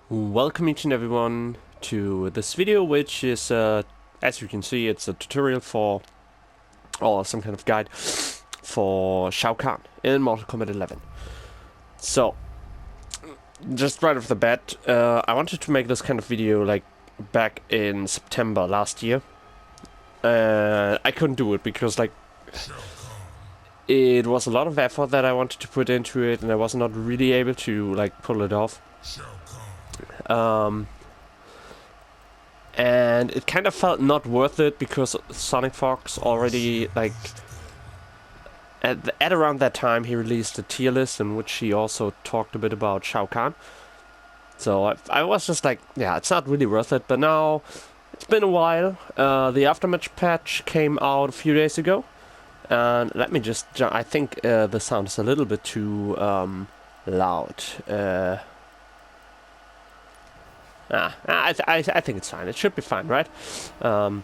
Welcome each and everyone to this video, which is, as you can see, it's a tutorial for, or some kind of guide for Shao Kahn in Mortal Kombat 11. So, just right off the bat, I wanted to make this kind of video like back in September last year. I couldn't do it because like it was a lot of effort that I wanted to put into it, and I was not really able to like pull it off. And it kind of felt not worth it because Sonic Fox already, like, at around that time he released a tier list in which he also talked a bit about Shao Kahn. So I was just like, yeah, it's not really worth it. But now it's been a while. The Aftermath patch came out a few days ago, and let me just jump. I think the sound is a little bit too loud. I think it's fine. It should be fine, right? No.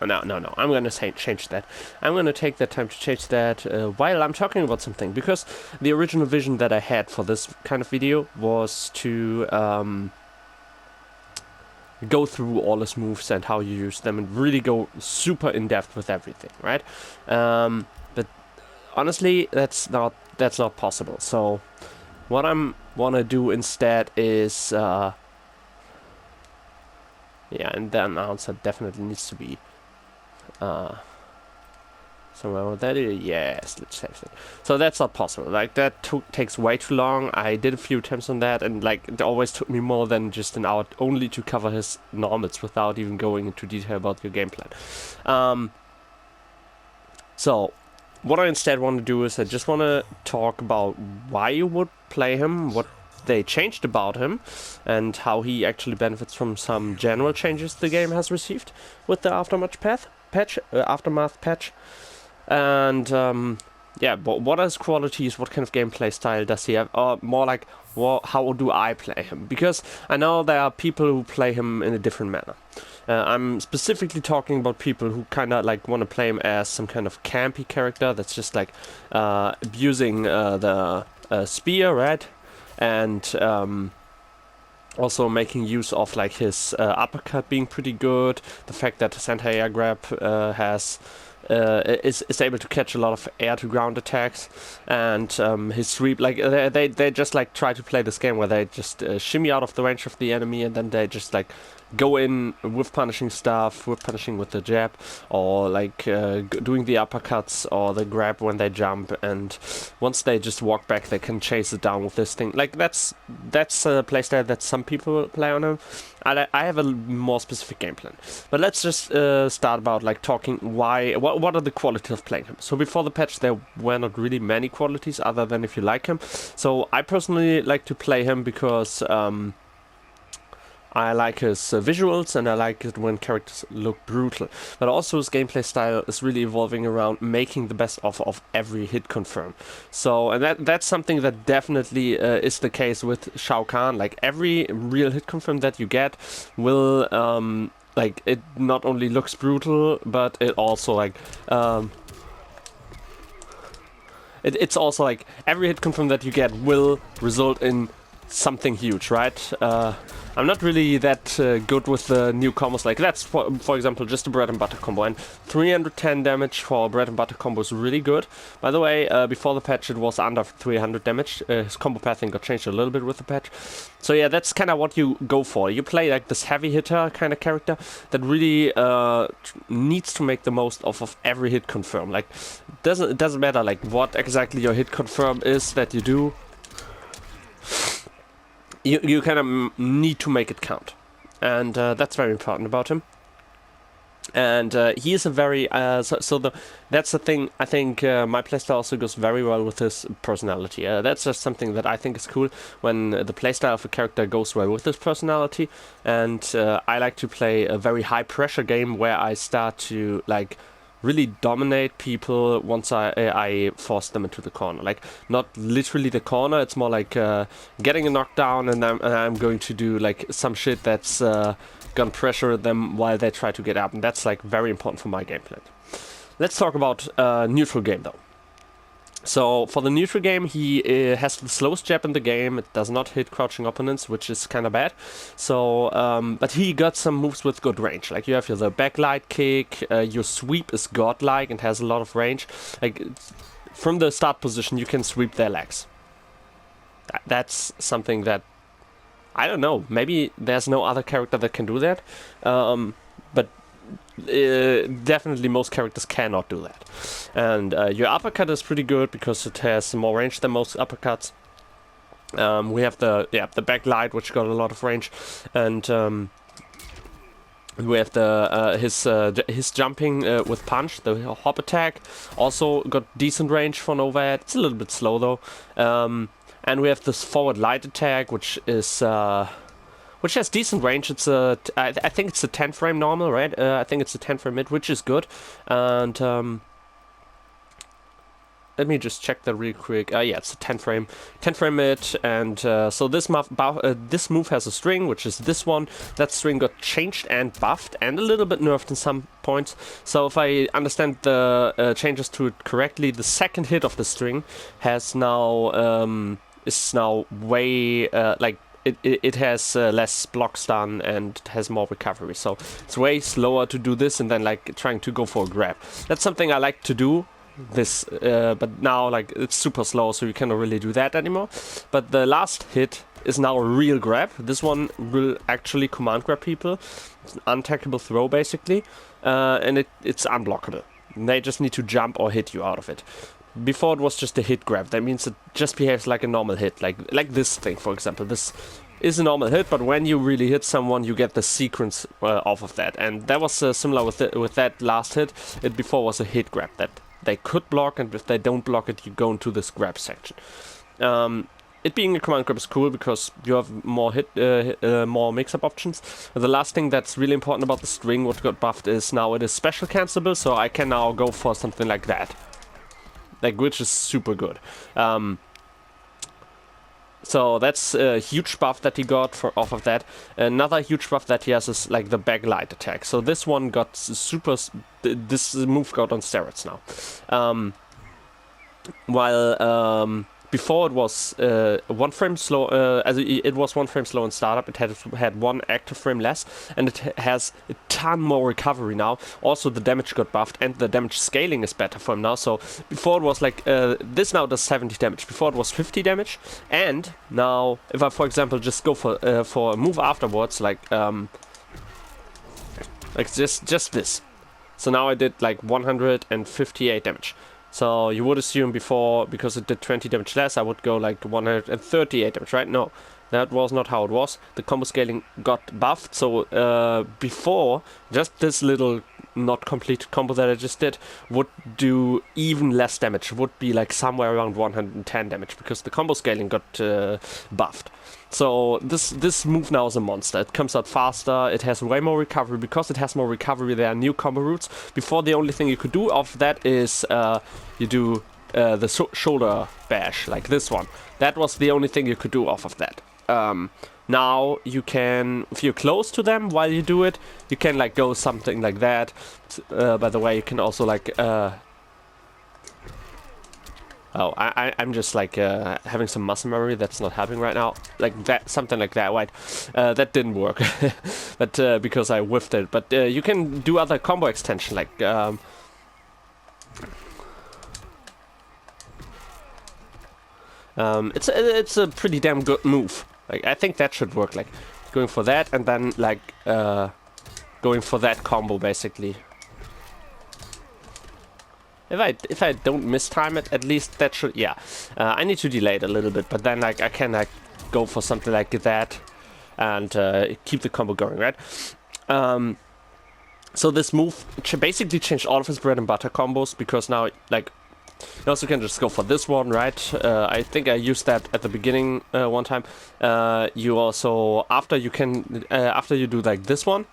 I'm gonna change that. I'm gonna take that time to change that while I'm talking about something, because the original vision that I had for this kind of video was to go through all his moves and how you use them and really go super in depth with everything, right? But honestly, that's not possible. So what I'm wanna do instead is yeah, and the announcer definitely needs to be somewhere where that is. Yes, let's save it. So that's not possible. Like, that takes way too long. I did a few attempts on that, and like it always took me more than just an hour only to cover his normals without even going into detail about your game plan. So what I instead want to do is I just want to talk about why you would play him, what they changed about him, and how he actually benefits from some general changes the game has received with the Aftermath patch. And yeah, but what are his qualities, what kind of gameplay style does he have, or more like, how do I play him? Because I know there are people who play him in a different manner. I'm specifically talking about people who kind of like want to play him as some kind of campy character that's just like abusing the spear, right? And also making use of like his uppercut being pretty good. The fact that his anti-air grab is able to catch a lot of air to ground attacks, and his sweep, like they just like try to play this game where they just shimmy out of the range of the enemy, and then they just like go in with punishing stuff, with punishing with the jab, or like doing the uppercuts or the grab when they jump, and once they just walk back they can chase it down with this thing. Like that's a playstyle that some people play on him. I have a more specific game plan, but let's just start about like talking what are the qualities of playing him. So before the patch there were not really many qualities other than if you like him. So I personally like to play him because I like his visuals, and I like it when characters look brutal. But also his gameplay style is really evolving around making the best of every hit confirm. So, and that's something that definitely is the case with Shao Kahn. Like, every real hit confirm that you get will, like, it not only looks brutal, but it also, like, it's also, like, every hit confirm that you get will result in something huge, right? I'm not really that good with the new combos. Like, that's for example just a bread and butter combo, and 310 damage for a bread and butter combo is really good. By the way, before the patch it was under 300 damage. His combo pathing got changed a little bit with the patch. So yeah, that's kind of what you go for. You play like this heavy hitter kind of character that really needs to make the most of every hit confirm. Like, it doesn't matter like what exactly your hit confirm is that you do. You kind of need to make it count, and that's very important about him. And he is a very that's the thing. I think my playstyle also goes very well with his personality. That's just something that I think is cool, when the playstyle of a character goes well with his personality. And I like to play a very high pressure game where I start to like really dominate people once I force them into the corner. Like, not literally the corner, it's more like getting a knockdown, and I'm going to do like some shit that's gonna pressure them while they try to get up, and that's like very important for my game plan. Let's talk about neutral game though. So for the neutral game, he has the slowest jab in the game. It does not hit crouching opponents, which is kind of bad. So, but he got some moves with good range. Like you have the backlight kick. Your sweep is godlike and has a lot of range. Like from the start position, you can sweep their legs. That's something that I don't know. Maybe there's no other character that can do that. But definitely most characters cannot do that. And your uppercut is pretty good because it has more range than most uppercuts. We have the backlight, which got a lot of range, and we have the his jumping with punch, the hop attack, also got decent range for an overhead. It's a little bit slow though. And we have this forward light attack, which is which has decent range. It's I think it's a 10 frame normal, right? I think it's a 10 frame mid, which is good. And let me just check that real quick. Yeah, it's a 10 frame mid. And so this move has a string, which is this one. That string got changed and buffed and a little bit nerfed in some points. So if I understand the changes to it correctly, the second hit of the string has now is now way like it has less block stun and has more recovery, so it's way slower to do this and then like trying to go for a grab. That's something I like to do. This, but now like it's super slow, so you cannot really do that anymore. But the last hit is now a real grab. This one will actually command grab people. It's an untackable throw basically, and it's unblockable. They just need to jump or hit you out of it. Before it was just a hit grab. That means it just behaves like a normal hit, like this thing, for example. This is a normal hit, but when you really hit someone, you get the sequence off of that. And that was similar with that last hit. It before was a hit grab that they could block, and if they don't block it, you go into this grab section. It being a command grab is cool because you have more more mix-up options. The last thing that's really important about the string, what got buffed, is now it is special cancelable, so I can now go for something like that. Like, which is super good. So that's a huge buff that he got off of that. Another huge buff that he has is like the backlight attack. So this one got super. This move got on steroids now. While before it was 1 frame slow, as it was 1 frame slow in startup, it had 1 active frame less, and it has a ton more recovery now. Also, the damage got buffed, and the damage scaling is better for him now. So before it was like this now does 70 damage. Before it was 50 damage, and now if I, for example, just go for a move afterwards, like just this. So now I did like 158 damage. So you would assume before, because it did 20 damage less, I would go like 138 damage, right? No, that was not how it was. The combo scaling got buffed, so before, just this little not complete combo that I just did would do even less damage. Would be like somewhere around 110 damage, because the combo scaling got buffed. So this move now is a monster. It comes out faster, it has way more recovery. Because it has more recovery, there are new combo routes. Before, the only thing you could do off that is you do the shoulder bash, like this one. That was the only thing you could do off of that. Now you can, if you're close to them while you do it, you can like go something like that. By the way, you can also like I'm just like having some muscle memory that's not happening right now. Like that, something like that, right? That didn't work, but because I whiffed it. But you can do other combo extension, like it's a pretty damn good move. Like I think that should work. Like going for that and then like going for that combo basically. If I don't mistime it, at least that should, yeah. I need to delay it a little bit, but then like I can like go for something like that and keep the combo going, right? So this move basically changed all of his bread and butter combos, because now like you also can just go for this one, right? I think I used that at the beginning one time. You also after you do like this one.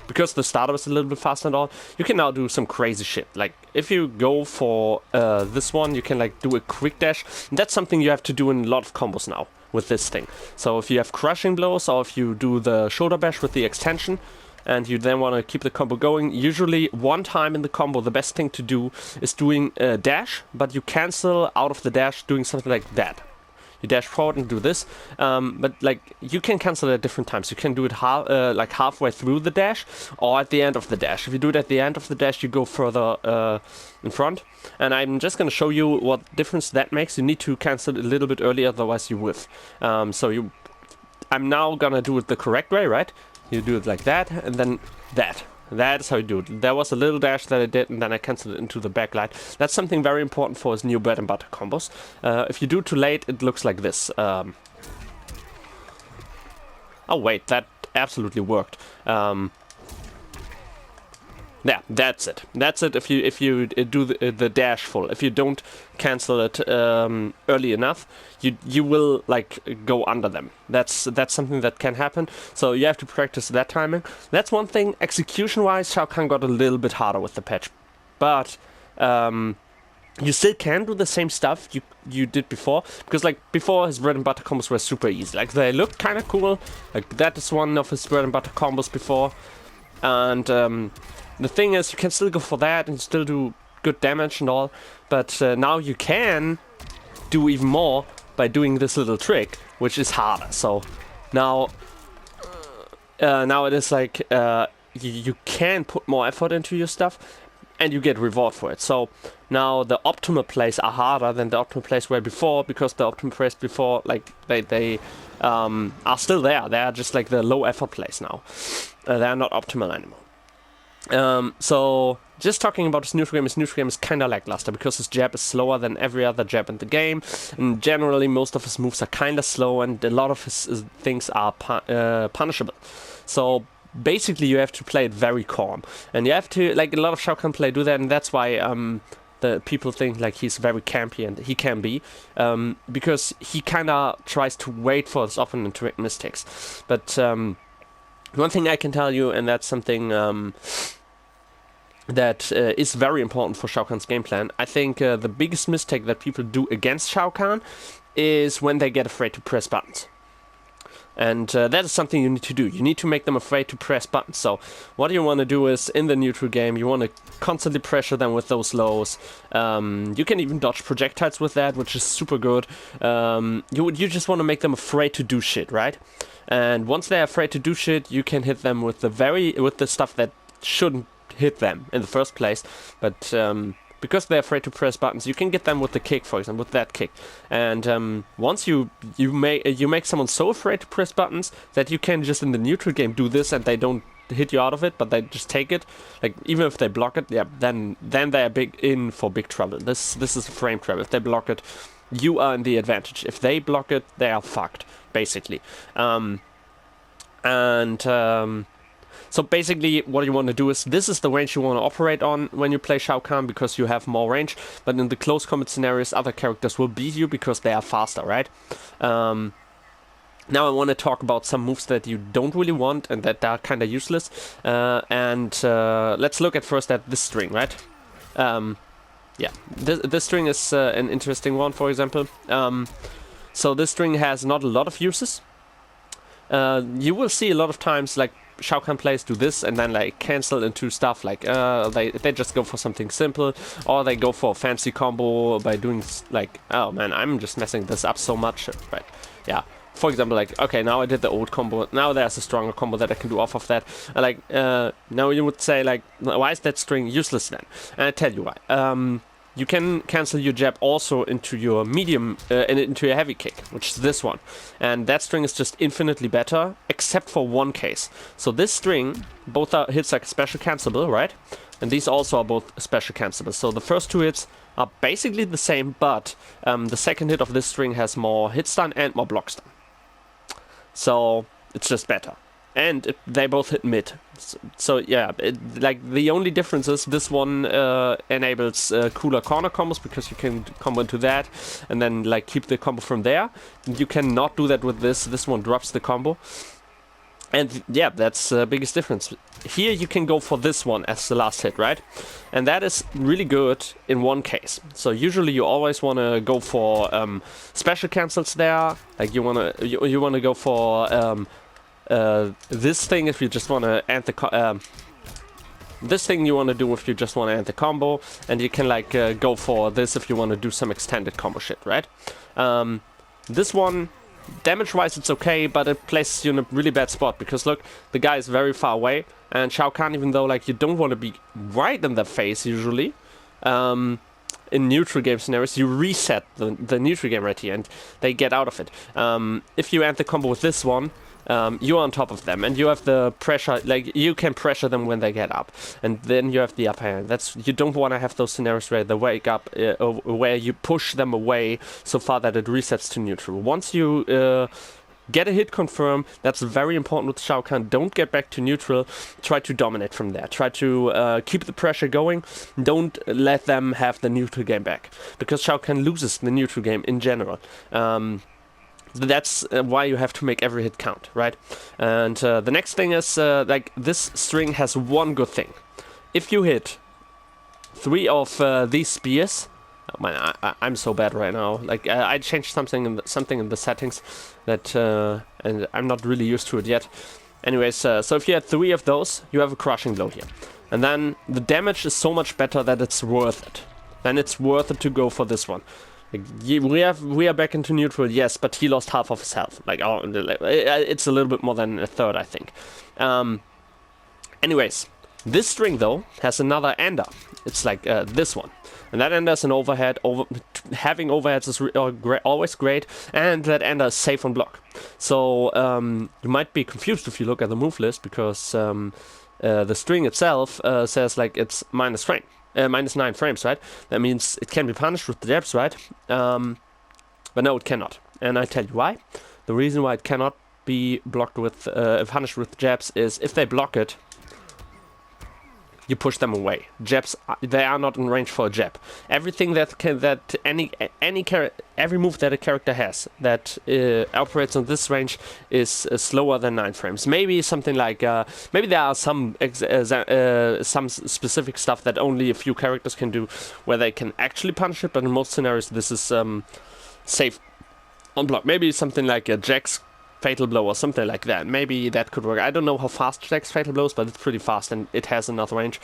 Because the startup is a little bit faster and all, you can now do some crazy shit. Like, if you go for this one, you can, like, do a quick dash. And that's something you have to do in a lot of combos now with this thing. So if you have crushing blows, or if you do the shoulder bash with the extension, and you then want to keep the combo going. Usually one time in the combo, the best thing to do is doing a dash, but you cancel out of the dash doing something like that. You dash forward and do this, but like you can cancel it at different times. You can do it like halfway through the dash or at the end of the dash. If you do it at the end of the dash, you go further in front. And I'm just going to show you what difference that makes. You need to cancel it a little bit earlier, otherwise you whiff. I'm now going to do it the correct way, right? You do it like that, and then that. That's how you do it. There was a little dash that I did, and then I canceled it into the backlight. That's something very important for his new bread and butter combos. If you do it too late, it looks like this. Oh wait, that absolutely worked. Yeah, that's it. That's it. If you do the dash full, if you don't cancel it early enough, you will like go under them. That's something that can happen. So you have to practice that timing. That's one thing. Execution-wise, Shao Kahn got a little bit harder with the patch, but you still can do the same stuff you did before, because like before his bread and butter combos were super easy. Like they looked kind of cool. Like that is one of his bread and butter combos before, and the thing is, you can still go for that and still do good damage and all, but now you can do even more by doing this little trick, which is harder. So now it is like you can put more effort into your stuff, and you get reward for it. So now the optimal plays are harder than the optimal plays were before, because the optimal plays before, like they are still there. They are just like the low effort plays now. They are not optimal anymore. So just talking about his Nutriyum is kind of lackluster, because his jab is slower than every other jab in the game, and generally most of his moves are kind of slow, and a lot of his things are punishable. So basically you have to play it very calm, and you have to, like a lot of Shao Kahn play do that, and that's why the people think like he's very campy, and he can be, because he kind of tries to wait for his opponent to make mistakes. But one thing I can tell you, and that's something that is very important for Shao Kahn's game plan. I think the biggest mistake that people do against Shao Kahn is when they get afraid to press buttons. And that is something you need to do. You need to make them afraid to press buttons. So what you want to do is, in the neutral game, you want to constantly pressure them with those lows. You can even dodge projectiles with that, which is super good. You just want to make them afraid to do shit, right? And once they're afraid to do shit, you can hit them with the stuff that shouldn't hit them in the first place. But because they're afraid to press buttons, you can get them with the kick, for example, with that kick. And once you make someone so afraid to press buttons that you can just in the neutral game do this, and they don't hit you out of it, but they just take it. Like even if they block it, yeah, then they are in for big trouble. This is a frame trap. If they block it, you are in the advantage. If they block it, they are fucked, basically. So basically what you want to do is, this is the range you want to operate on when you play Shao Kahn, because you have more range. But in the close combat scenarios, other characters will beat you because they are faster, right? Now I want to talk about some moves that you don't really want and that are kind of useless. Let's look at first at this string, right? Yeah, this string is an interesting one, for example. So this string has not a lot of uses. You will see a lot of times like Shao Kahn players do this and then like cancel into stuff like they just go for something simple, or they go for a fancy combo by doing like, oh man, I'm just messing this up so much, right? Yeah. For example, like, okay, now I did the old combo, now there's a stronger combo that I can do off of that. Now you would say like, why is that string useless then? And I tell you why. You can cancel your jab also into your medium, and into your heavy kick, which is this one. And that string is just infinitely better, except for one case. So this string, both hits are special cancelable, right? And these also are both special cancelable. So the first two hits are basically the same, but the second hit of this string has more hit stun and more block stun. So it's just better. And they both hit mid. So yeah, like the only difference is this one enables cooler corner combos, because you can combo into that and then like keep the combo from there. You cannot do that with this. This one drops the combo. And yeah, that's the biggest difference. Here you can go for this one as the last hit, right? And that is really good in one case. So usually you always want to go for special cancels there. Like you wanna go for this thing if you just want to end the this thing you want to do if you just want to end the combo, and you can like go for this if you want to do some extended combo shit, right? This one, damage-wise it's okay, but it places you in a really bad spot, because look, the guy is very far away, and Shao Kahn, even though like you don't want to be right in their face usually, in neutral game scenarios, you reset the neutral game right here, and they get out of it. If you end the combo with this one, you're on top of them, and you have the pressure, like, you can pressure them when they get up, and then you have the upper hand. You don't want to have those scenarios where they wake up, where you push them away so far that it resets to neutral. Once you get a hit confirm, that's very important with Shao Kahn. Don't get back to neutral, try to dominate from there. Try to keep the pressure going, don't let them have the neutral game back, because Shao Kahn loses the neutral game in general. That's why you have to make every hit count, right? And the next thing is, like, this string has one good thing. If you hit 3 of these spears, oh man, I'm so bad right now. Like, I changed something in the settings that, and I'm not really used to it yet. Anyways, so if you had 3 of those, you have a crushing blow here. And then the damage is so much better that it's worth it. Then it's worth it to go for this one. Like, we are back into neutral, yes, but he lost half of his health. Like, oh, it's a little bit more than a third, I think. Anyways, this string though has another ender. It's like this one, and that ender is an overhead. Having overheads is always great, and that ender is safe on block. So you might be confused if you look at the move list, because the string itself says like it's minus 9 frames, right? That means it can be punished with the jabs, right? But no, it cannot. And I tell you why. The reason why it cannot be blocked with, punished with jabs is if they block it, you push them away. Jabs, they are not in range for a jab. Everything every move that a character has that operates on this range is slower than 9 frames. Maybe something like, maybe there are some specific stuff that only a few characters can do, where they can actually punish it, but in most scenarios this is safe on block. Maybe something like a Jack's Fatal Blow or something like that. Maybe that could work. I don't know how fast Jack's Fatal Blows, but it's pretty fast and it has enough range.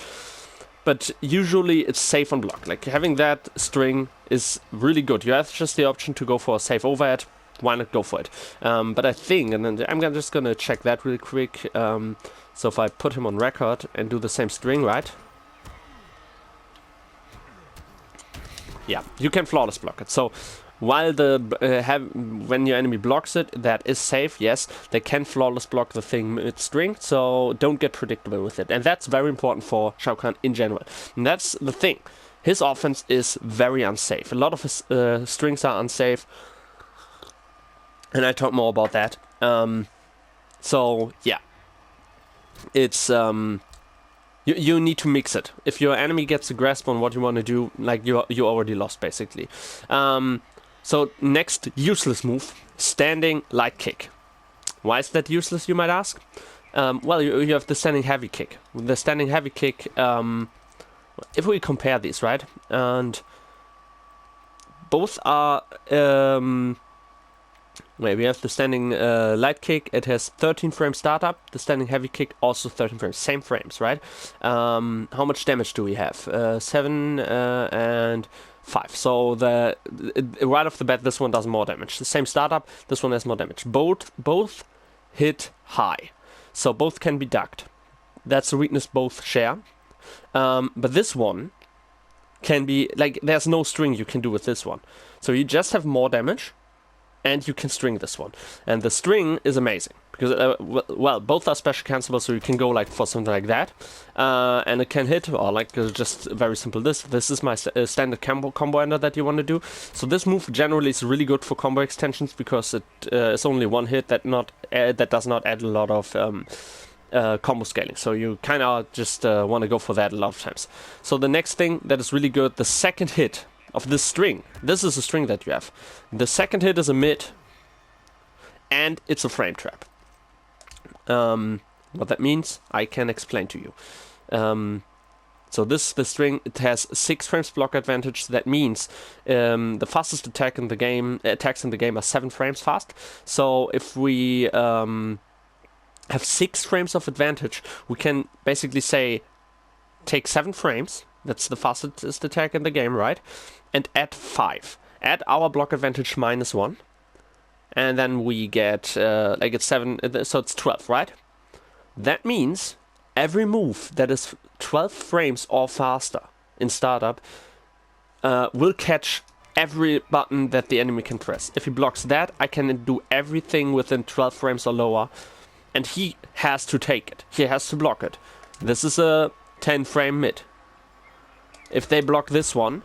But usually it's safe on block. Like, having that string is really good. You have just the option to go for a safe overhead. Why not go for it? But I think, and then I'm just gonna check that really quick. So if I put him on record and do the same string, right? Yeah, you can flawless block it. So while when your enemy blocks it, that is safe, yes, they can flawless block the thing mid-string, so don't get predictable with it. And that's very important for Shao Kahn in general. And that's the thing. His offense is very unsafe. A lot of his strings are unsafe, and I talk more about that. So, yeah. It's, you need to mix it. If your enemy gets a grasp on what you want to do, like, you already lost, basically. So next useless move, standing light kick. Why is that useless, you might ask? Well, you have the standing heavy kick. The standing heavy kick, if we compare these, right? And both are, wait, we have the standing light kick, it has 13 frames startup. The standing heavy kick, also 13 frames, same frames, right? How much damage do we have? 7 and 5. So right off the bat, this one does more damage. The same startup, this one has more damage. Both hit high, so both can be ducked. That's a weakness both share. But this one can be, like, there's no string you can do with this one. So you just have more damage, and you can string this one. And the string is amazing, because, well, both are special cancelable, so you can go, like, for something like that. And it can hit, or, like, just very simple this. This is my standard combo ender that you want to do. So this move generally is really good for combo extensions, because it is only one hit that does not add a lot of combo scaling. So you kind of just want to go for that a lot of times. So the next thing that is really good, the second hit of this string. This is a string that you have. The second hit is a mid, and it's a frame trap. What that means, I can explain to you. So the string, it has 6 frames block advantage. That means the fastest attacks in the game are 7 frames fast. So if we have 6 frames of advantage, we can basically say, take 7 frames, that's the fastest attack in the game, right? And add 5. Add our block advantage -1. And then we get, like it's 7, so it's 12, right? That means every move that is 12 frames or faster in startup will catch every button that the enemy can press. If he blocks that, I can do everything within 12 frames or lower. And he has to take it. He has to block it. This is a 10 frame mid. If they block this one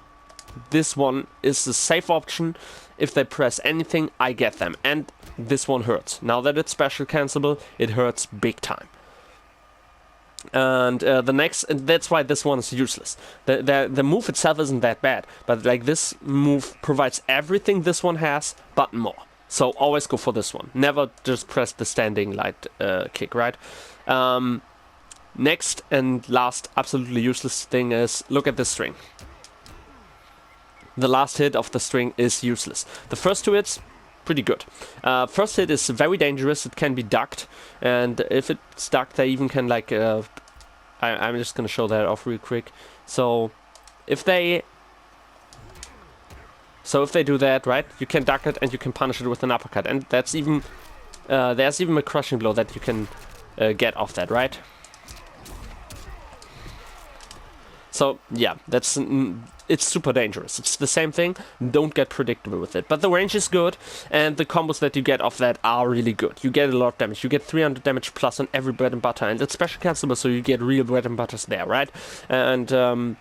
is the safe option. If they press anything, I get them. And this one hurts. Now that it's special cancelable, it hurts big time. And that's why this one is useless. The move itself isn't that bad, but like this move provides everything this one has, but more. So always go for this one. Never just press the standing light kick, right? Next and last absolutely useless thing is, look at this string. The last hit of the string is useless. The first 2 hits, pretty good. First hit is very dangerous. It can be ducked, and if it's ducked, they even can like. I'm just gonna show that off real quick. So if they do that, right, you can duck it and you can punish it with an uppercut, and that's even there's even a crushing blow that you can get off that, right? So yeah, it's super dangerous. It's the same thing. Don't get predictable with it. But the range is good, and the combos that you get off that are really good. You get a lot of damage. You get 300 damage plus on every bread and butter, and it's special cancelable, so you get real bread and butters there, right? And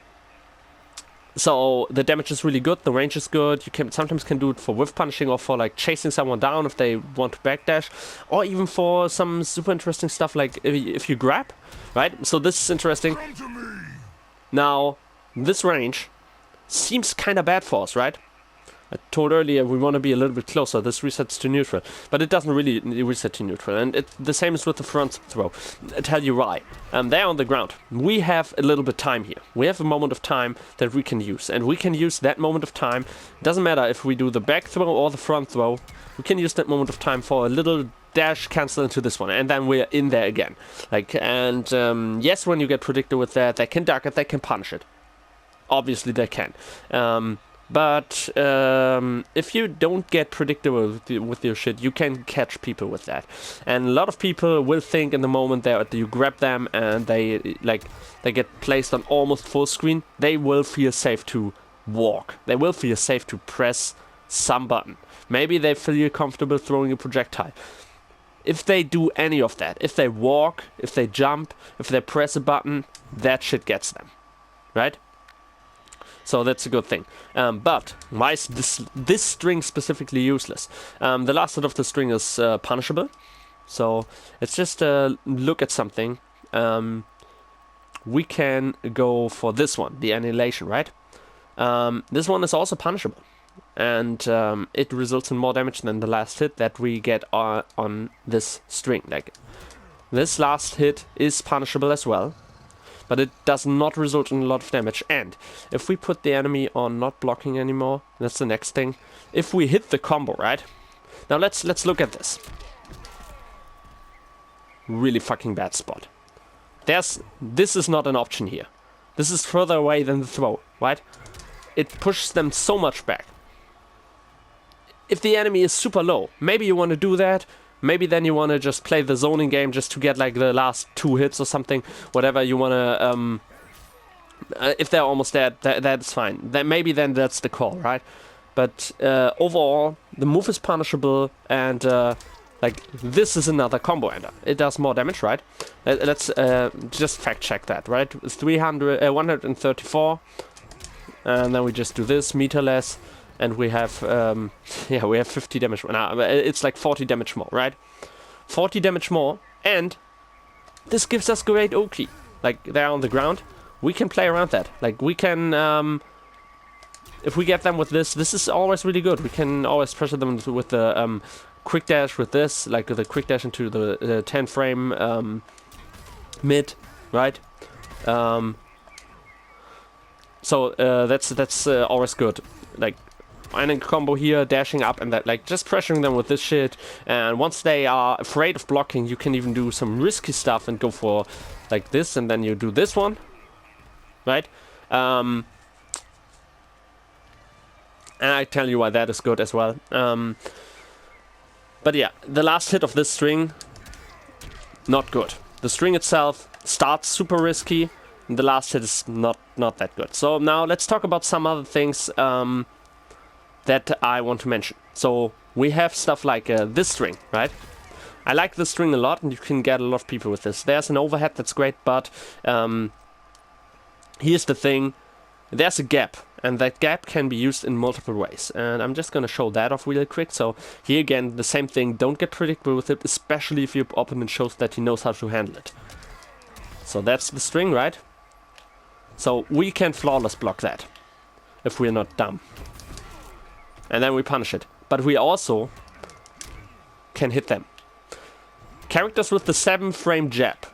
so the damage is really good. The range is good. You sometimes can do it for whiff punishing or for like chasing someone down if they want to backdash, or even for some super interesting stuff like if you grab, right? So this is interesting. Now, this range seems kind of bad for us, right? I told earlier we want to be a little bit closer. This resets to neutral, but it doesn't really reset to neutral. And the same is with the front throw. I'll tell you why. They're on the ground. We have a little bit of time here. We have a moment of time that we can use, and we can use that moment of time. Doesn't matter if we do the back throw or the front throw. We can use that moment of time for a little dash cancel into this one, and then we're in there again. Yes, when you get predicted with that, they can duck it, they can punish it. Obviously they can. But if you don't get predictable with your shit, you can catch people with that. And a lot of people will think in the moment that you grab them and they get placed on almost full screen, they will feel safe to walk. They will feel safe to press some button. Maybe they feel comfortable throwing a projectile. If they do any of that, if they walk, if they jump, if they press a button, that shit gets them, right? So that's a good thing. But why is this string specifically useless? The last hit of the string is punishable. So let's just look at something. We can go for this one, the annihilation, right? This one is also punishable. And it results in more damage than the last hit that we get on this string. Like, this last hit is punishable as well, but it does not result in a lot of damage. And if we put the enemy on not blocking anymore, that's the next thing. If we hit the combo, right? Now let's look at this. Really fucking bad spot. This is not an option here. This is further away than the throw, right? It pushes them so much back. If the enemy is super low, maybe you want to do that. Maybe then you want to just play the zoning game just to get like the last 2 hits or something. Whatever you want to... if they're almost dead, that's fine. Maybe then that's the call, right? But overall, the move is punishable, and this is another combo ender. It does more damage, right? Let's just fact check that, right? 134, and then we just do this, meterless. And we have, we have 50 damage. Nah, it's like 40 damage more, right? 40 damage more, and this gives us great Oki. Like, they're on the ground. We can play around that. Like, we can, if we get them with this is always really good. We can always pressure them with the quick dash with this, like the quick dash into the 10 frame mid, right? So that's always good. Like, and a combo here, dashing up, and that, like, just pressuring them with this shit. And once they are afraid of blocking, you can even do some risky stuff and go for, like, this, and then you do this one, right? And I tell you why that is good as well. But yeah, the last hit of this string, not good. The string itself starts super risky, and the last hit is not that good. So now let's talk about some other things that I want to mention. So we have stuff like this string, right? I like this string a lot, and you can get a lot of people with this. There's an overhead that's great, but here's the thing. There's a gap, and that gap can be used in multiple ways. And I'm just going to show that off real quick. So here again, the same thing. Don't get predictable with it, especially if your opponent shows that he knows how to handle it. So that's the string, right? So we can flawless block that if we're not dumb. And then we punish it. But we also can hit them. Characters with the 7-frame jab,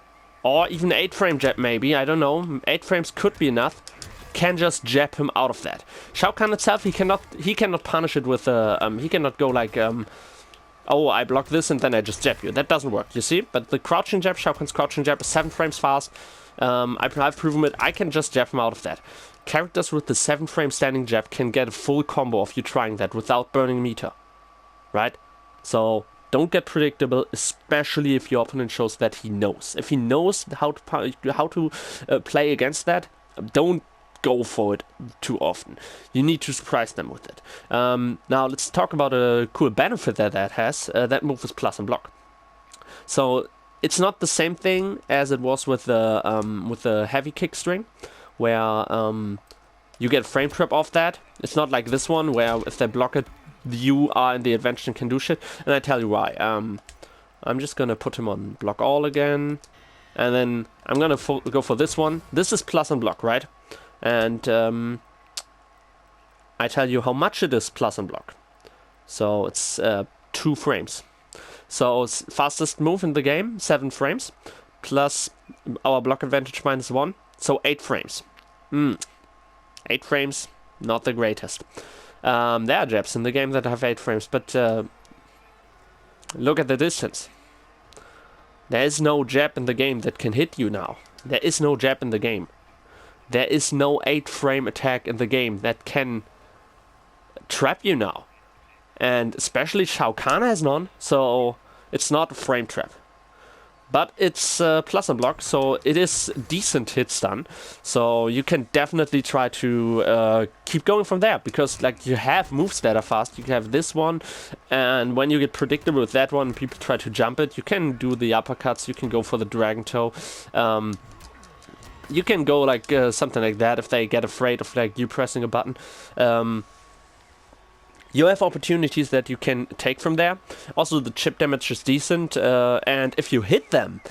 or even 8-frame jab maybe, I don't know, 8 frames could be enough, can just jab him out of that. Shao Kahn itself, he cannot punish it with he cannot go like, oh, I block this and then I just jab you. That doesn't work, you see? But the crouching jab, Shao Kahn's crouching jab is 7 frames fast. I've proven it, I can just jab him out of that. Characters with the 7-frame standing jab can get a full combo of you trying that without burning meter. Right? So don't get predictable, especially if your opponent shows that he knows. If he knows how to play against that, don't go for it too often. You need to surprise them with it. Now let's talk about a cool benefit that has. That move is plus and block. So it's not the same thing as it was with the heavy kick string, where you get a frame trap off that. It's not like this one, where if they block it, you are in the advantage and can do shit. And I tell you why. I'm just gonna put him on block all again, and then I'm gonna go for this one. This is plus and block, right? And I tell you how much it is plus and block. So it's 2 frames. So it's fastest move in the game, 7 frames, plus our block advantage -1, so 8 frames. 8 frames, not the greatest. There are jabs in the game that have 8 frames, but look at the distance. There is no jab in the game that can hit you now. There is no jab in the game. There is no 8-frame attack in the game that can trap you now. And especially Shao Kahn has none, so it's not a frame trap. But it's plus and block, so it is decent hit stun. So you can definitely try to keep going from there, because like you have moves that are fast. You can have this one, and when you get predictable with that one, people try to jump it. You can do the uppercuts. You can go for the dragon toe. You can go like something like that if they get afraid of like you pressing a button. You have opportunities that you can take from there. Also, the chip damage is decent, and if you hit them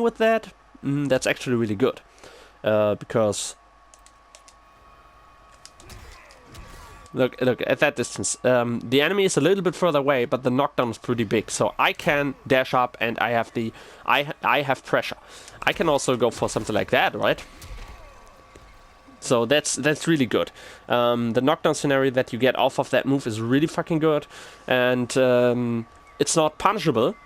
with that, that's actually really good, because look at that distance. The enemy is a little bit further away, but the knockdown is pretty big. So I can dash up, and I have pressure. I can also go for something like that, right? So that's really good. The knockdown scenario that you get off of that move is really fucking good, and it's not punishable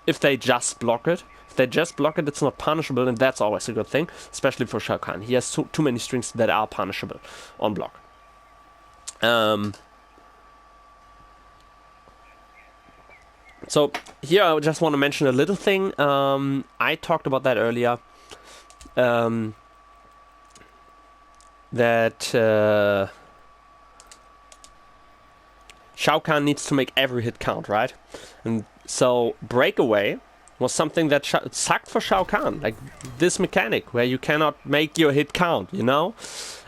if they just block it. If they just block it, it's not punishable, and that's always a good thing, especially for Shao Kahn. He has too many strings that are punishable on block. So here I just want to mention a little thing. I talked about that earlier. That Shao Kahn needs to make every hit count, right? And so breakaway was something that sucked for Shao Kahn, like this mechanic where you cannot make your hit count, you know?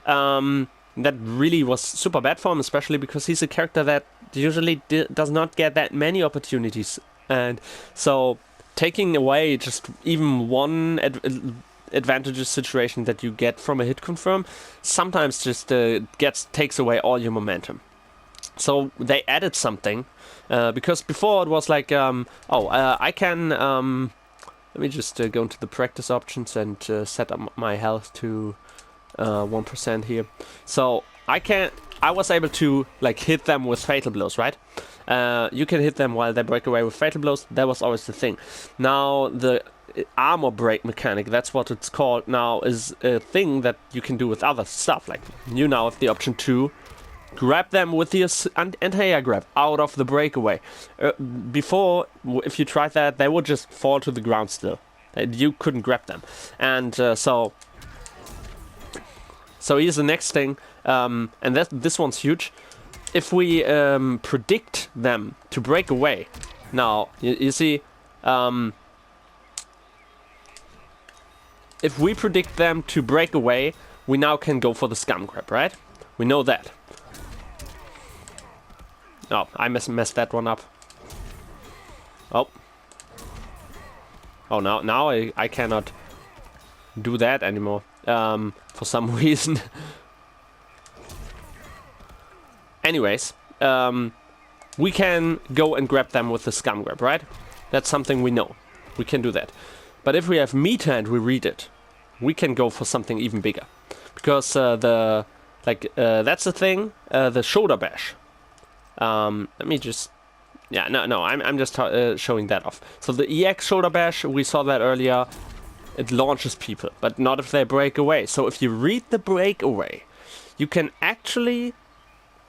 That really was super bad for him, especially because he's a character that usually does not get that many opportunities. And so taking away just even one advantageous situation that you get from a hit confirm sometimes just takes away all your momentum. So they added something, because before it was like, I can, let me just go into the practice options and set up my health to 1% here. So I was able to like hit them with fatal blows, right? You can hit them while they break away with fatal blows. That was always the thing. Now the armor break mechanic, that's what it's called now, is a thing that you can do with other stuff. Like you now have the option to grab them with the anti-air grab out of the breakaway. Before, if you tried that, they would just fall to the ground still. You couldn't grab them. And so here's the next thing, and this one's huge. If we predict them to break away, now, you see, if we predict them to break away, we now can go for the scum grab, right? We know that. Oh, I messed that one up. Oh. Oh, now I cannot do that anymore. For some reason. Anyways, we can go and grab them with the scum grab, right? That's something we know. We can do that. But if we have meter and we read it, we can go for something even bigger. Because that's the thing, the shoulder bash. Let me just... Yeah, no, I'm just showing that off. So the EX shoulder bash, we saw that earlier, it launches people, but not if they break away. So if you read the breakaway, you can actually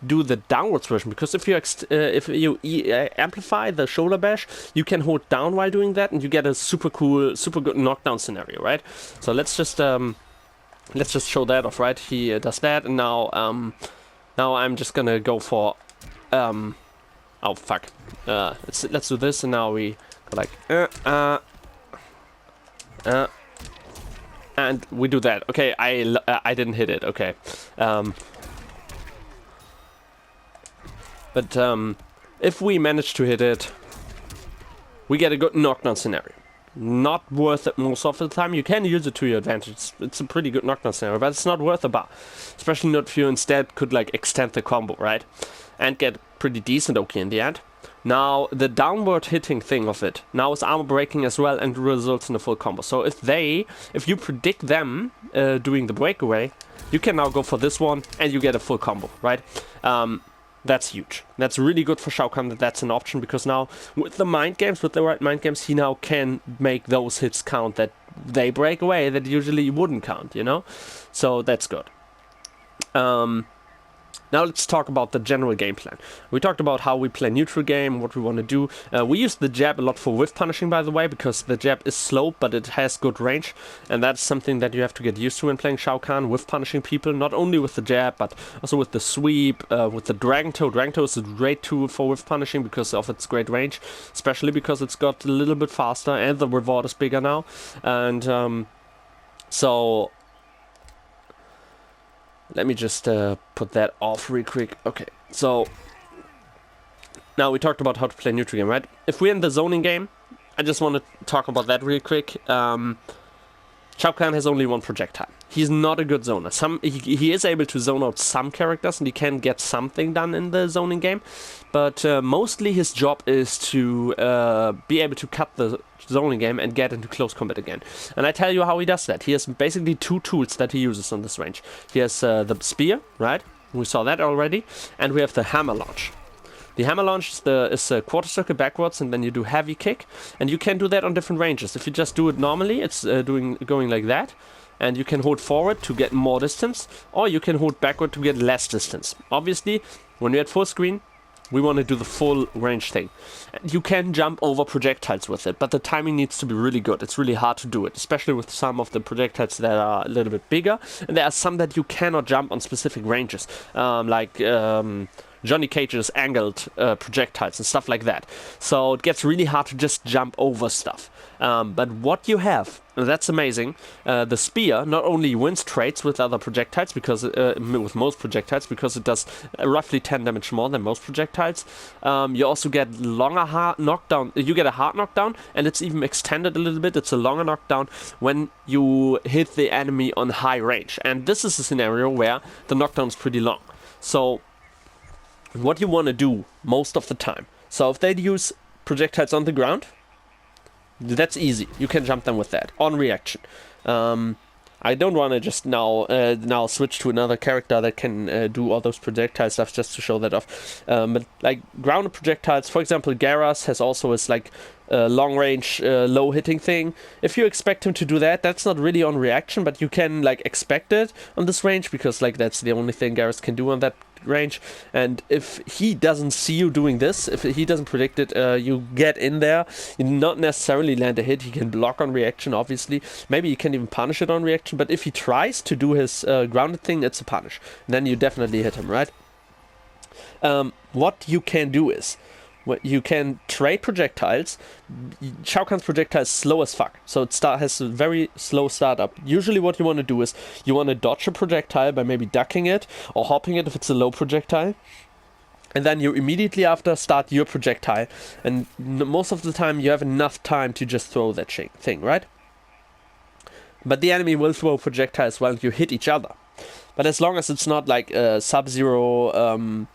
do the downwards version, because if you amplify the shoulder bash, you can hold down while doing that, and you get a super good knockdown scenario, right? So let's just show that off, right? He does that, and now I'm just gonna go for oh fuck. Let's do this, and now we go like and we do that. Okay, I didn't hit it. Okay. But if we manage to hit it, we get a good knockdown scenario. Not worth it most of the time. You can use it to your advantage. It's a pretty good knockdown scenario, but it's not worth a bar. Especially not if you instead could like extend the combo, right? And get pretty decent OK in the end. Now, the downward hitting thing of it now is armor breaking as well and results in a full combo. So if you predict them doing the breakaway, you can now go for this one and you get a full combo, right? That's huge. That's really good for Shao Kahn that that's an option, because now with the mind games, with the right mind games, he now can make those hits count that they break away that usually wouldn't count, you know? So that's good. Now let's talk about the general game plan. We talked about how we play neutral game, what we want to do. We use the jab a lot for whiff punishing, by the way, because the jab is slow, but it has good range. And that's something that you have to get used to when playing Shao Kahn, whiff punishing people, not only with the jab, but also with the sweep, with the Dragon Toe. Dragon Toe is a great tool for whiff punishing because of its great range, especially because it's got a little bit faster and the reward is bigger now. And so... Let me just put that off real quick. Okay, so now we talked about how to play neutral game, right? If we're in the zoning game, I just want to talk about that real quick. Shao Kahn has only one projectile. He's not a good zoner. He is able to zone out some characters, and he can get something done in the zoning game, but mostly his job is to be able to cut the zoning game and get into close combat again. And I tell you how he does that. He has basically two tools that he uses on this range. He has the spear, right? We saw that already. And we have the hammer launch. The hammer launch is a quarter circle backwards, and then you do heavy kick. And you can do that on different ranges. If you just do it normally, it's going like that. And you can hold forward to get more distance, or you can hold backward to get less distance. Obviously, when you're at full screen, we want to do the full range thing. You can jump over projectiles with it, but the timing needs to be really good. It's really hard to do it, especially with some of the projectiles that are a little bit bigger. And there are some that you cannot jump on specific ranges, like Johnny Cage's angled projectiles and stuff like that. So it gets really hard to just jump over stuff. But what you have, and that's amazing, the spear not only wins trades with other projectiles, because with most projectiles, because it does roughly 10 damage more than most projectiles. You also get longer hard knockdown. You get a hard knockdown, and it's even extended a little bit. It's a longer knockdown when you hit the enemy on high range. And this is a scenario where the knockdown is pretty long. So what you want to do most of the time. So if they use projectiles on the ground, that's easy. You can jump them with that on reaction. I don't want to just now switch to another character that can do all those projectile stuff just to show that off. But like grounded projectiles, for example, Garas has also his like long range, low hitting thing. If you expect him to do that, that's not really on reaction, but you can like expect it on this range because like that's the only thing Garas can do on that range. And if he doesn't see you doing this, if he doesn't predict it, you get in there, you not necessarily land a hit. He can block on reaction, obviously. Maybe you can even punish it on reaction, but if he tries to do his grounded thing, it's a punish. And then you definitely hit him, right? What you can do is you can trade projectiles. Shao Kahn's projectile is slow as fuck, so it has a very slow startup. Usually what you want to do is you want to dodge a projectile by maybe ducking it or hopping it if it's a low projectile. And then you immediately after start your projectile. And most of the time you have enough time to just throw that thing, right? But the enemy will throw projectiles while you hit each other. But as long as it's not like a Sub-Zero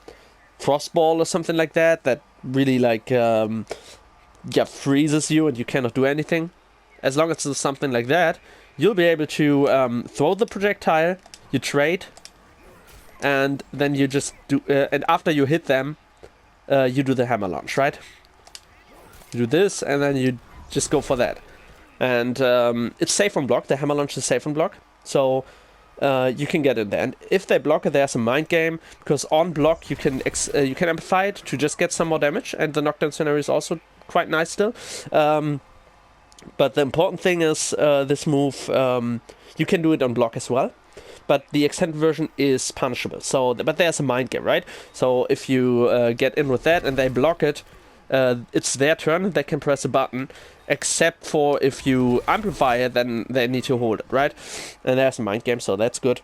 Frostball or something like that, that really like freezes you and you cannot do anything. As long as it's something like that, you'll be able to throw the projectile, you trade, and then you just do and after you hit them, you do the hammer launch, right? You do this and then you just go for that. And it's safe on block. The hammer launch is safe on block, so you can get in there. And if they block it, there's a mind game, because on block you can amplify it to just get some more damage, and the knockdown scenario is also quite nice still. But the important thing is this move, you can do it on block as well, but the extended version is punishable. So, but there's a mind game, right? So if you get in with that and they block it, it's their turn. They can press a button, except for if you amplify it, then they need to hold it, right? And there's a mind game, so that's good.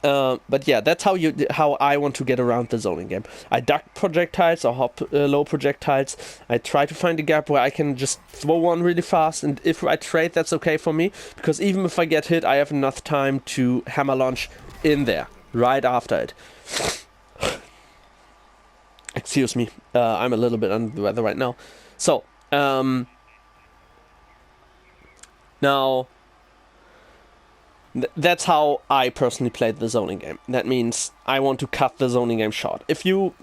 But yeah, that's how I want to get around the zoning game. I duck projectiles or hop low projectiles. I try to find a gap where I can just throw one really fast, and if I trade, that's okay for me, because even if I get hit, I have enough time to hammer launch in there right after it. Excuse me, I'm a little bit under the weather right now. So, now, that's how I personally played the zoning game. That means I want to cut the zoning game short. If your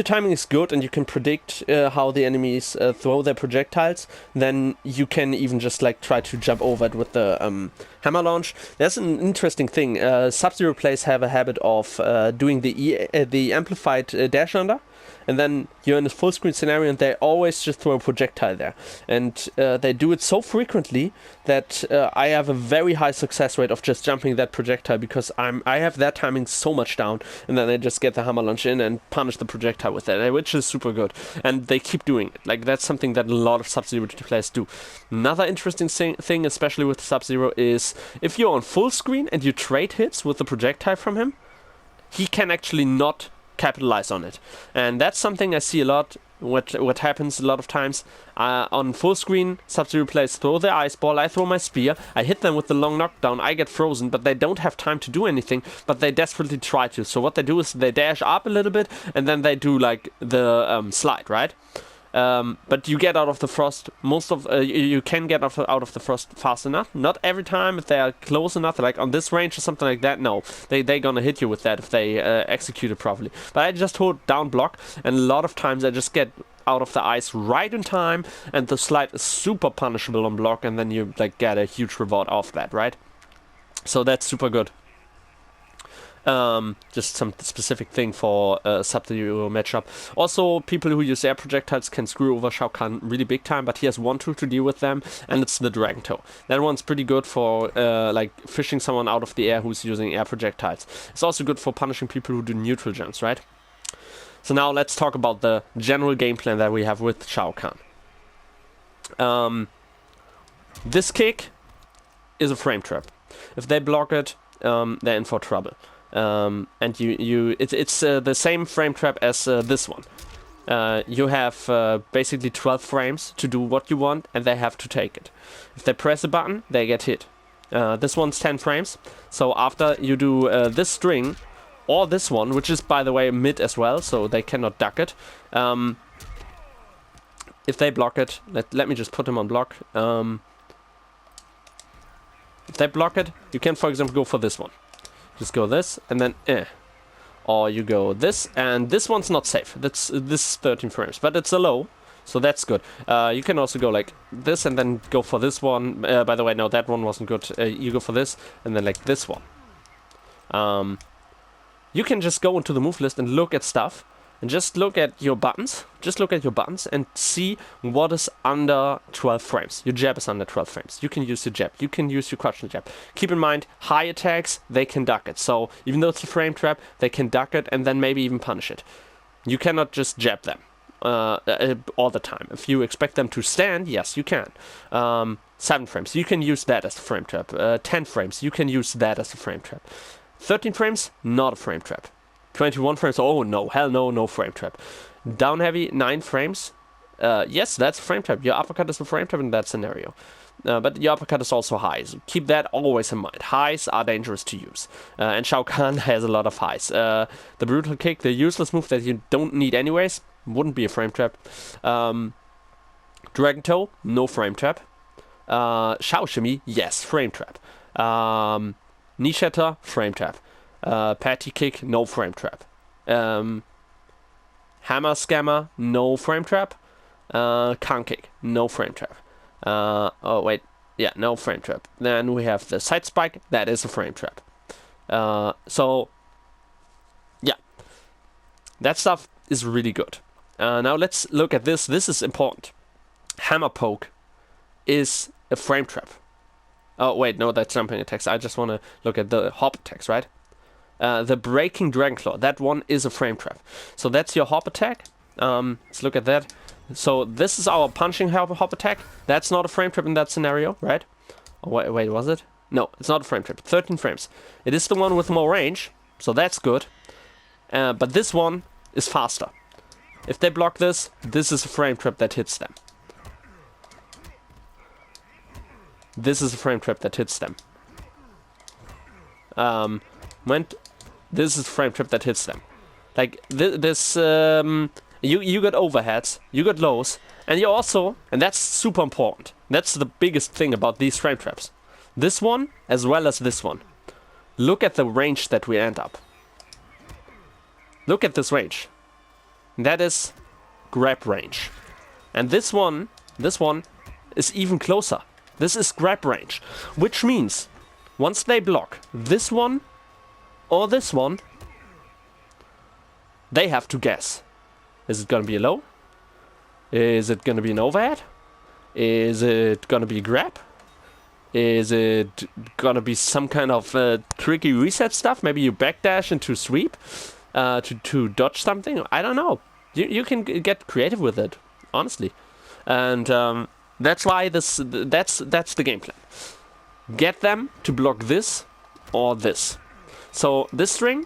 timing is good and you can predict how the enemies throw their projectiles, then you can even just like try to jump over it with the hammer launch. There's an interesting thing. Sub-Zero players have a habit of doing the amplified dash under. And then you're in a full screen scenario and they always just throw a projectile there. And they do it so frequently that I have a very high success rate of just jumping that projectile, because I have that timing so much down, and then I just get the hammer launch in and punish the projectile with that, which is super good. And they keep doing it. Like, that's something that a lot of Sub-Zero players do. Another interesting thing, especially with Sub-Zero, is if you're on full screen and you trade hits with the projectile from him, he can actually not capitalize on it. And that's something I see a lot. What happens a lot of times on full screen, Sub-Zero players throw their ice ball, I throw my spear, I hit them with the long knockdown, I get frozen, but they don't have time to do anything, but they desperately try to. So what they do is they dash up a little bit and then they do like the slide, right? But you get out of the frost. You can get out of the frost fast enough. Not every time if they are close enough, like on this range or something like that. No, they're gonna hit you with that if they execute it properly. But I just hold down block, and a lot of times I just get out of the ice right in time, and the slide is super punishable on block, and then you like get a huge reward off that, right? So that's super good. Just some specific thing for Sub-Zero matchup. Also, people who use air projectiles can screw over Shao Kahn really big time, but he has one tool to deal with them, and it's the Dragon Toe. That one's pretty good for like fishing someone out of the air who's using air projectiles. It's also good for punishing people who do neutral jumps, right? So now let's talk about the general game plan that we have with Shao Kahn. This kick is a frame trap. If they block it, they're in for trouble. And it's the same frame trap as this one. You have basically 12 frames to do what you want, and they have to take it. If they press a button, they get hit. This one's 10 frames, so after you do this string, or this one, which is by the way mid as well, so they cannot duck it. If they block it, let me just put him on block. If they block it, you can, for example, go for this one. Just go this, and then or you go this, and this one's not safe. This is 13 frames, but it's a low, so that's good. You can also go like this, and then go for this one. By the way, no, that one wasn't good. You go for this, and then like this one. You can just go into the move list and look at stuff, and just look at your buttons. Just look at your buttons and see what is under 12 frames. Your jab is under 12 frames. You can use your jab. You can use your crouching jab. Keep in mind, high attacks, they can duck it. So even though it's a frame trap, they can duck it and then maybe even punish it. You cannot just jab them all the time. If you expect them to stand, yes, you can. 7 frames, you can use that as a frame trap. 10 frames, you can use that as a frame trap. 13 frames, not a frame trap. 21 frames, oh no, hell no, no frame trap. Down heavy, 9 frames. Yes, that's a frame trap. Your uppercut is a frame trap in that scenario. But your uppercut is also high, so keep that always in mind. Highs are dangerous to use. And Shao Kahn has a lot of highs. The brutal kick, the useless move that you don't need anyways, wouldn't be a frame trap. Dragon toe, no frame trap. Shao shimmy, yes, frame trap. Knee shatter, frame trap. Patty kick, no frame trap. Hammer scammer, no frame trap. Kang kick, no frame trap. Oh wait, yeah, no frame trap. Then we have the side spike, that is a frame trap. So yeah, that stuff is really good. Now let's look at this. This is important. Hammer poke is a frame trap. Oh wait, no, that's jumping attacks. I just want to look at the hop attacks, right? The breaking dragon claw, that one is a frame trap. So that's your hop attack. Let's look at that. So this is our punching hop attack. That's not a frame trap in that scenario, right? Oh, wait, was it? No, it's not a frame trap. 13 frames. It is the one with more range, so that's good. But this one is faster. If they block this, this is a frame trap that hits them. This is a frame trap that hits them. This is a frame trap that hits them. Like this, you got overheads, you got lows, and you also, and that's super important. That's the biggest thing about these frame traps. This one as well as this one. Look at the range that we end up. Look at this range. That is grab range, and this one is even closer. This is grab range, which means once they block this one or this one, they have to guess. Is it gonna be a low? Is it gonna be an overhead? Is it gonna be a grab? Is it gonna be some kind of tricky reset stuff? Maybe you backdash into sweep to dodge something? I don't know. You can get creative with it, honestly. And that's why that's the game plan. Get them to block this or this. So this string,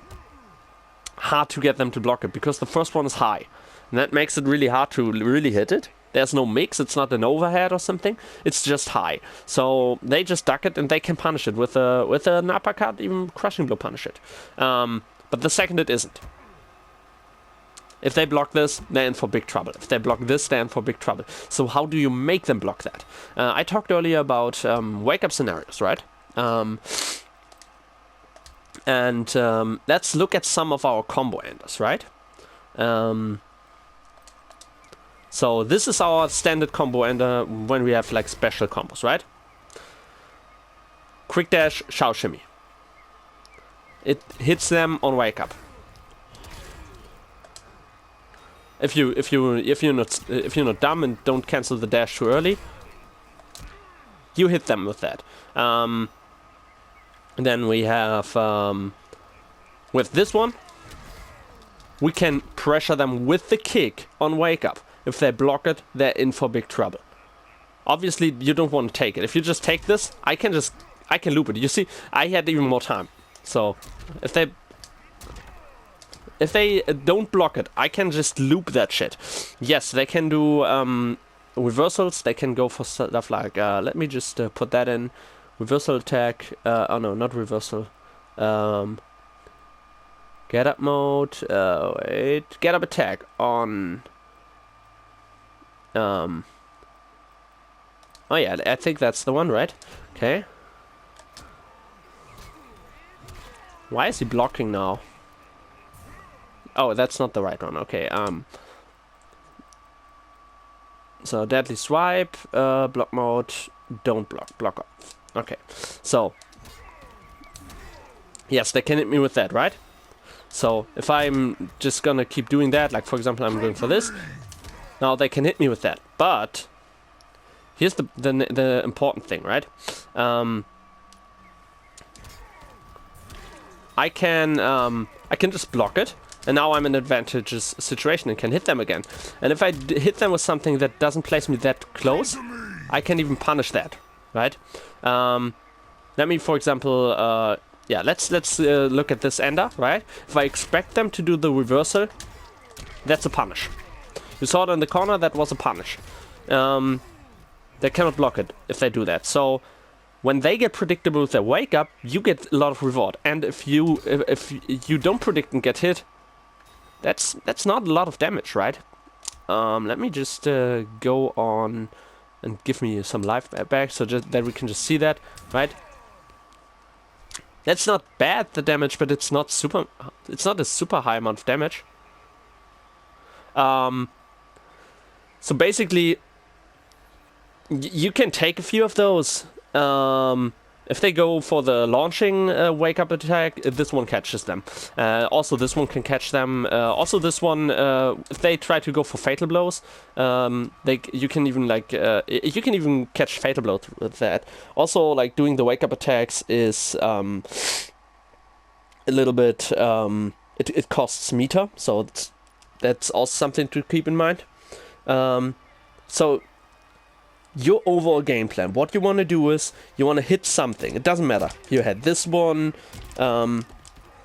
hard to get them to block it because the first one is high. And that makes it really hard to really hit it. There's no mix, it's not an overhead or something. It's just high. So they just duck it and they can punish it with an uppercut, even crushing blow punish it. But the second it isn't. If they block this, they're in for big trouble. If they block this, they're in for big trouble. So how do you make them block that? I talked earlier about wake-up scenarios, right? Let's look at some of our combo enders, right? So this is our standard combo ender when we have like special combos, right? Quick dash, Shao shimmy. It hits them on wake up. If you're not dumb and don't cancel the dash too early, you hit them with that. Then we have with this one, we can pressure them with the kick on wake up. If they block it, they're in for big trouble. Obviously, you don't want to take it. If you just take this, I can loop it. You see, I had even more time. So if they don't block it, I can just loop that shit. Yes, they can do reversals. They can go for stuff like, let me just put that in. Reversal attack. Oh no, not reversal. Get up mode. Wait. Get up attack on. Oh yeah, I think that's the one, right? Okay. Why is he blocking now? Oh, that's not the right one. Okay. So deadly swipe, block mode, don't block, block off. Okay. So yes, they can hit me with that, right? So if I'm just gonna keep doing that, like for example, I'm going for this. Now they can hit me with that, but here's the important thing, right? I can just block it, and now I'm in an advantageous situation and can hit them again. And if I hit them with something that doesn't place me that close, I can even punish that, right? Let me, for example, yeah, let's look at this ender, right? If I expect them to do the reversal, that's a punish. You saw it in the corner, that was a punish. They cannot block it if they do that. So when they get predictable with their wake up, you get a lot of reward. And if you don't predict and get hit, that's not a lot of damage, right? Let me just go on and give me some life back so just that we can just see that, right? That's not bad, the damage, but it's not a super high amount of damage. So basically, you can take a few of those. If they go for the launching wake up attack, this one catches them. Also, this one can catch them. Also, this one, if they try to go for fatal blows, you can even catch fatal blows with that. Also, like doing the wake up attacks is a little bit. It costs meter, so that's also something to keep in mind. So your overall game plan, what you want to do is you want to hit something. It doesn't matter. You had this one. You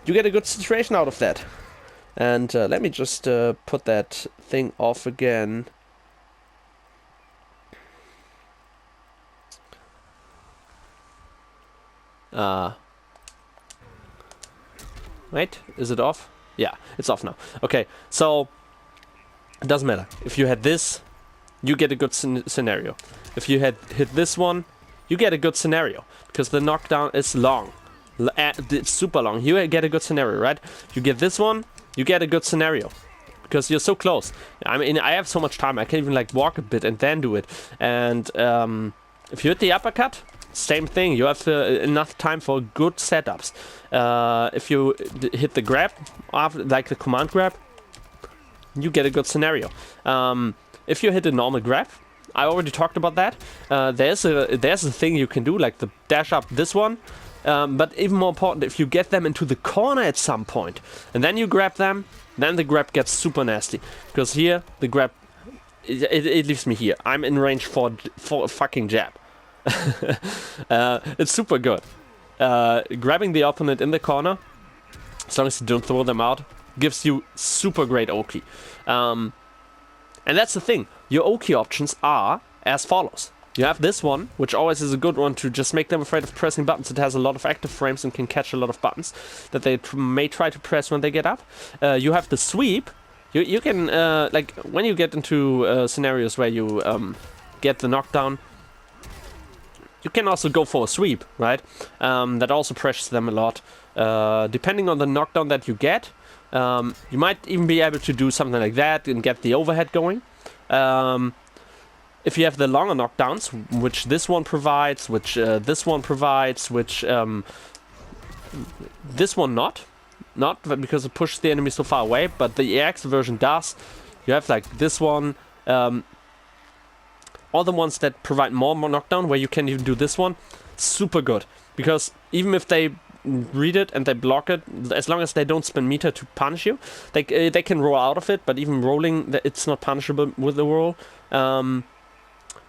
get a good situation out of that. And let me just put that thing off again. Wait, is it off? Yeah, it's off now. Okay, so it doesn't matter. If you had this, you get a good scenario. If you had hit this one, you get a good scenario. Because the knockdown is long. It's super long. You get a good scenario, right? You get this one, you get a good scenario. Because you're so close. I mean, I have so much time. I can even like walk a bit and then do it. And if you hit the uppercut, same thing. You have enough time for good setups. If you hit the grab, after, like the command grab, you get a good scenario. If you hit a normal grab, I already talked about that. There's a thing you can do, like the dash up this one. But even more important, if you get them into the corner at some point, and then you grab them, then the grab gets super nasty. Because here, the grab, it leaves me here. I'm in range for a fucking jab. It's super good. Grabbing the opponent in the corner, as long as you don't throw them out, gives you super great Oki. And that's the thing. Your Oki options are as follows. You have this one, which always is a good one to just make them afraid of pressing buttons. It has a lot of active frames and can catch a lot of buttons that they may try to press when they get up. You have the sweep. You can, like, when you get into scenarios where you get the knockdown, you can also go for a sweep, right? That also pressures them a lot. Depending on the knockdown that you get, you might even be able to do something like that and get the overhead going. If you have the longer knockdowns, which this one provides, which this one provides, which this one not because it pushes the enemy so far away, but the EX version does. You have like this one, all the ones that provide more knockdown, where you can even do this one, super good, because even if they read it and they block it, as long as they don't spend meter to punish you, they can roll out of it. But even rolling, it's not punishable with the roll.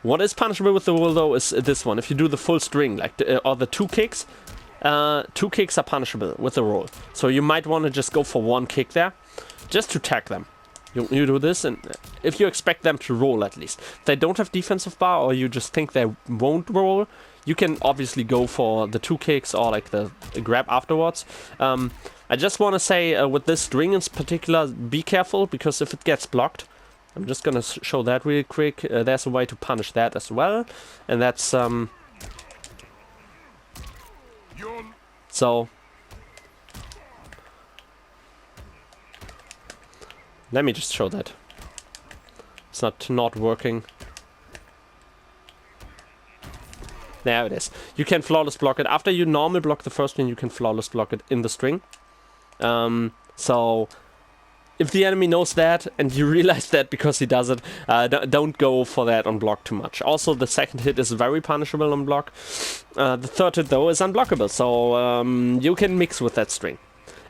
What is punishable with the roll though is this one. If you do the full string, like or the two kicks are punishable with the roll. So you might want to just go for one kick there, just to tag them. You do this, and if you expect them to roll at least. If they don't have defensive bar, or you just think they won't roll, you can obviously go for the two kicks or like the grab afterwards. I just want to say with this string in particular, be careful, because if it gets blocked, I'm just gonna show that real quick. There's a way to punish that as well, and that's so Let me just show that. It's not working. There it is. You can flawless block it. After you normal block the first one, you can flawless block it in the string. So if the enemy knows that and you realize that because he does it, don't go for that on block too much. Also, the second hit is very punishable on block. The third hit though is unblockable, so you can mix with that string.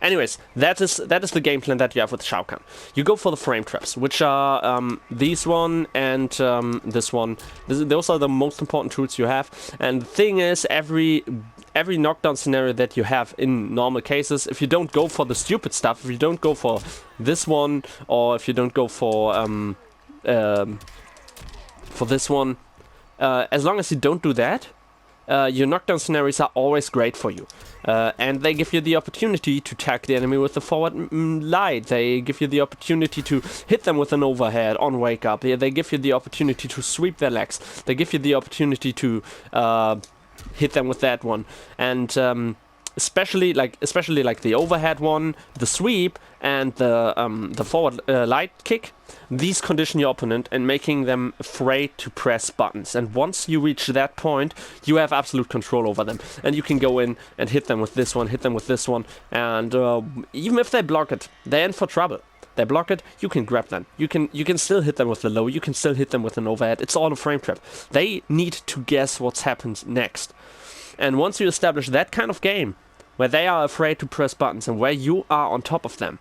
Anyways, that is the game plan that you have with Shao Kahn. You go for the frame traps, which are these one and this one. Those are the most important tools you have. And the thing is, every knockdown scenario that you have in normal cases, if you don't go for the stupid stuff, if you don't go for this one, or if you don't go for this one, as long as you don't do that, your knockdown scenarios are always great for you. And they give you the opportunity to tag the enemy with the forward light. They give you the opportunity to hit them with an overhead on wake up. They give you the opportunity to sweep their legs. They give you the opportunity to hit them with that one. And especially like the overhead one, the sweep, and the forward light kick. These condition your opponent and making them afraid to press buttons. And once you reach that point, you have absolute control over them. And you can go in and hit them with this one, hit them with this one. And even if they block it, they're in for trouble. They block it, you can grab them. You can still hit them with the low. You can still hit them with an overhead. It's all a frame trap. They need to guess what's happened next. And once you establish that kind of game, where they are afraid to press buttons and where you are on top of them,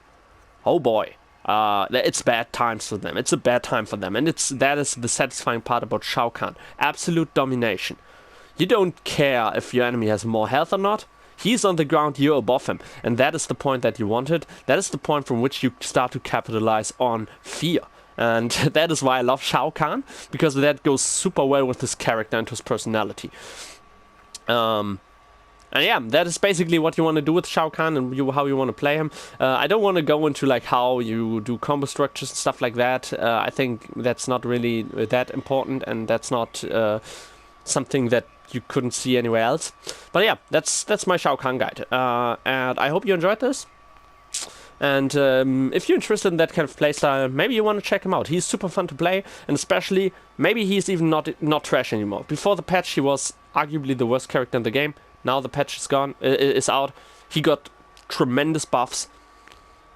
oh boy. It's bad times for them. It's a bad time for them. And that is the satisfying part about Shao Kahn. Absolute domination. You don't care if your enemy has more health or not. He's on the ground, you're above him. And that is the point that you wanted. That is the point from which you start to capitalize on fear. And that is why I love Shao Kahn, because that goes super well with his character and his personality. And yeah, that is basically what you want to do with Shao Kahn and how you want to play him. I don't want to go into like how you do combo structures and stuff like that. I think that's not really that important, and that's not something that you couldn't see anywhere else. But yeah, that's my Shao Kahn guide. And I hope you enjoyed this. And if you're interested in that kind of playstyle, maybe you want to check him out. He's super fun to play, and especially, maybe he's even not trash anymore. Before the patch, he was arguably the worst character in the game. Now the patch is out. He got tremendous buffs.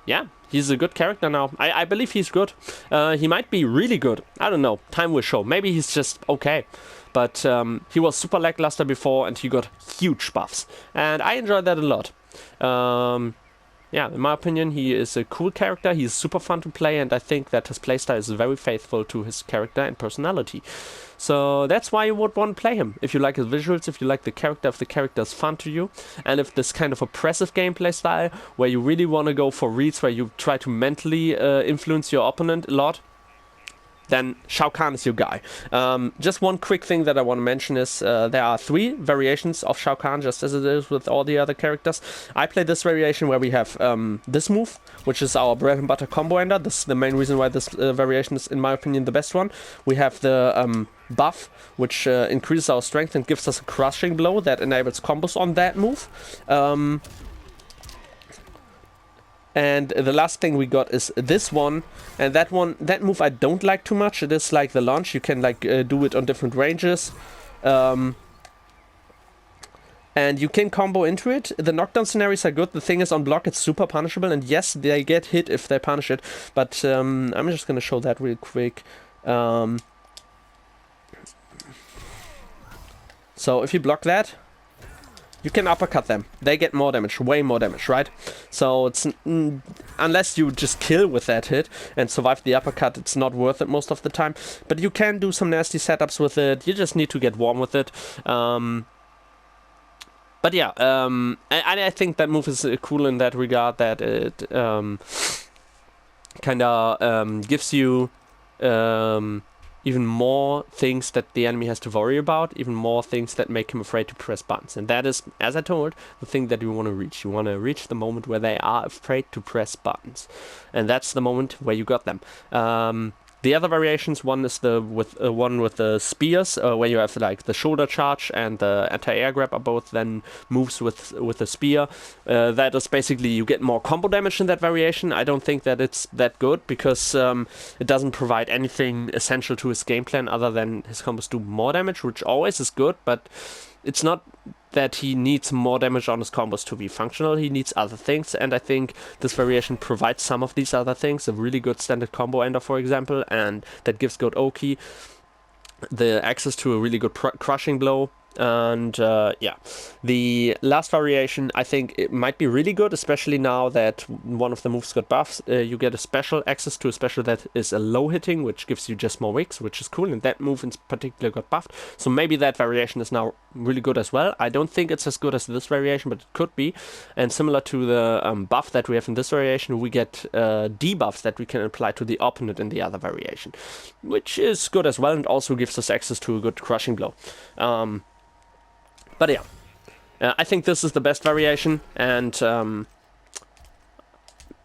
Yeah, he's a good character now. I believe he's good. He might be really good. I don't know. Time will show. Maybe he's just okay. But he was super lackluster before, and he got huge buffs. And I enjoyed that a lot. Yeah, in my opinion, he is a cool character. He's super fun to play, and I think that his playstyle is very faithful to his character and personality. So that's why you would want to play him. If you like his visuals, if you like the character, if the character is fun to you, and if this kind of oppressive gameplay style, where you really want to go for reads, where you try to mentally influence your opponent a lot, then Shao Kahn is your guy. Just one quick thing that I want to mention is there are 3 variations of Shao Kahn, just as it is with all the other characters. I play this variation where we have this move, which is our bread and butter combo ender. This is the main reason why this variation is, in my opinion, the best one. We have the buff, which increases our strength and gives us a crushing blow that enables combos on that move. And the last thing we got is this one, and that move I don't like too much. It is like the launch. You can like do it on different ranges, and you can combo into it. The knockdown scenarios are good. The thing is, on block it's super punishable, and yes, they get hit if they punish it. But I'm just gonna show that real quick. So if you block that, you can uppercut them. They get more damage, way more damage, right? So it's unless you just kill with that hit and survive the uppercut, it's not worth it most of the time. But you can do some nasty setups with it. You just need to get warm with it. But yeah, I think that move is cool in that regard, that it kind of gives you even more things that the enemy has to worry about, even more things that make him afraid to press buttons. And that is, as I told, the thing that you want to reach. You want to reach the moment where they are afraid to press buttons. And that's the moment where you got them. The other variations, one is the one with the spears, where you have like the shoulder charge and the anti-air grab are both then moves with the spear. That is basically you get more combo damage in that variation. I don't think that it's that good because it doesn't provide anything essential to his game plan other than his combos do more damage, which always is good, but it's not that he needs more damage on his combos to be functional. He needs other things, and I think this variation provides some of these other things. A really good standard combo ender, for example, and that gives Goat Oki the access to a really good crushing blow. And yeah, the last variation, I think it might be really good, especially now that one of the moves got buffs. You get a special access to a special that is a low hitting, which gives you just more wicks, which is cool, and that move in particular got buffed. So maybe that variation is now really good as well. I don't think it's as good as this variation, but it could be. And similar to the buff that we have in this variation, we get debuffs that we can apply to the opponent in the other variation, which is good as well, and also gives us access to a good crushing blow. But yeah, I think this is the best variation, and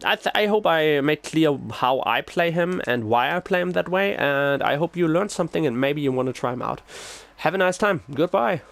I hope I made clear how I play him and why I play him that way, and I hope you learned something and maybe you want to try him out. Have a nice time. Goodbye.